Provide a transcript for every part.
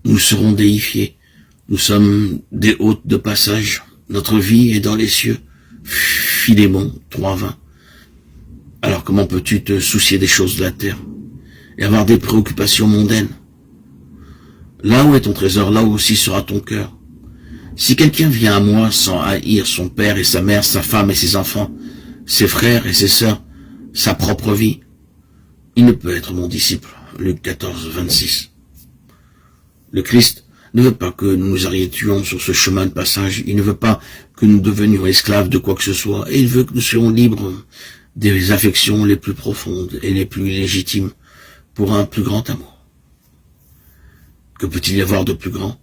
nous serons déifiés. Nous sommes des hôtes de passage. Notre vie est dans les cieux. Philémon 3:20. Alors comment peux-tu te soucier des choses de la terre et avoir des préoccupations mondaines? Là où est ton trésor, là aussi sera ton cœur. Si quelqu'un vient à moi sans haïr son père et sa mère, sa femme et ses enfants, ses frères et ses sœurs, sa propre vie, il ne peut être mon disciple. Luc 14:26. Le Christ ne veut pas que nous nous arrêtions sur ce chemin de passage. Il ne veut pas que nous devenions esclaves de quoi que ce soit. Et il veut que nous soyons libres des affections les plus profondes et les plus légitimes pour un plus grand amour. Que peut-il y avoir de plus grand?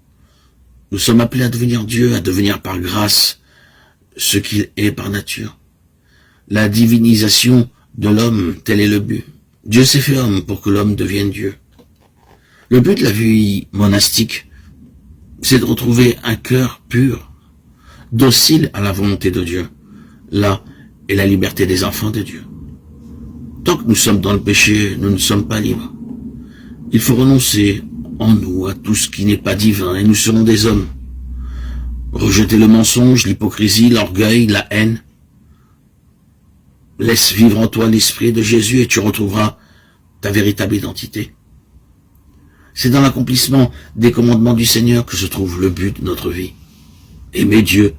Nous sommes appelés à devenir Dieu, à devenir par grâce ce qu'il est par nature. La divinisation de l'homme, tel est le but. Dieu s'est fait homme pour que l'homme devienne Dieu. Le but de la vie monastique, c'est de retrouver un cœur pur, docile à la volonté de Dieu. Là est la liberté des enfants de Dieu. Tant que nous sommes dans le péché, nous ne sommes pas libres. Il faut renoncer en nous à tout ce qui n'est pas divin et nous serons des hommes. Rejeter le mensonge, l'hypocrisie, l'orgueil, la haine. Laisse vivre en toi l'esprit de Jésus et tu retrouveras ta véritable identité. C'est dans l'accomplissement des commandements du Seigneur que se trouve le but de notre vie. Aimer Dieu,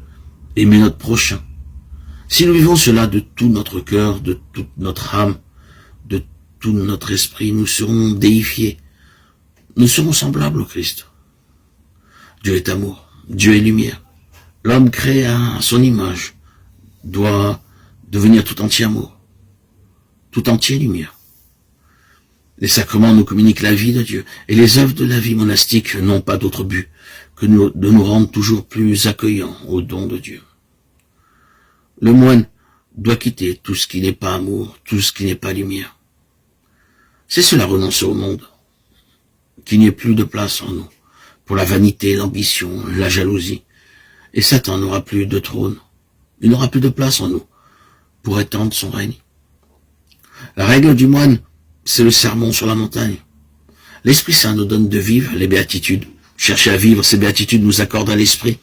aimer notre prochain. Si nous vivons cela de tout notre cœur, de toute notre âme, de tout notre esprit, nous serons déifiés. Nous serons semblables au Christ. Dieu est amour, Dieu est lumière. L'homme créé à son image doit devenir tout entier amour, tout entier lumière. Les sacrements nous communiquent la vie de Dieu, et les œuvres de la vie monastique n'ont pas d'autre but que de nous rendre toujours plus accueillants au don de Dieu. Le moine doit quitter tout ce qui n'est pas amour, tout ce qui n'est pas lumière. C'est cela renoncer au monde, qu'il n'y ait plus de place en nous pour la vanité, l'ambition, la jalousie. Et Satan n'aura plus de trône, il n'aura plus de place en nous pour étendre son règne. La règle du moine, c'est le sermon sur la montagne. L'Esprit Saint nous donne de vivre les béatitudes. Chercher à vivre ces béatitudes nous accorde à l'Esprit.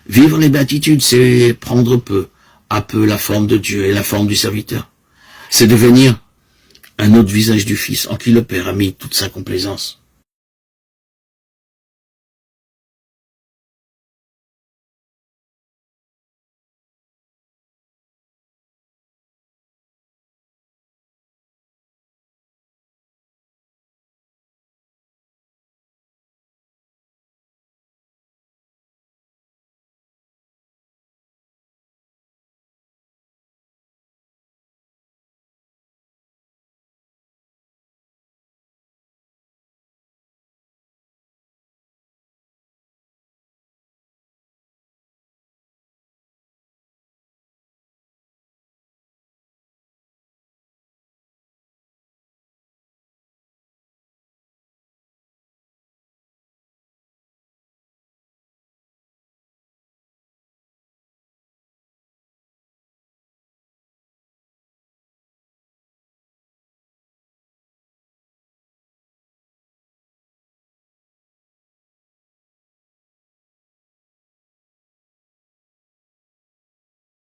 Vivre les béatitudes, c'est prendre peu à peu la forme de Dieu et la forme du serviteur. C'est devenir un autre visage du Fils en qui le Père a mis toute sa complaisance.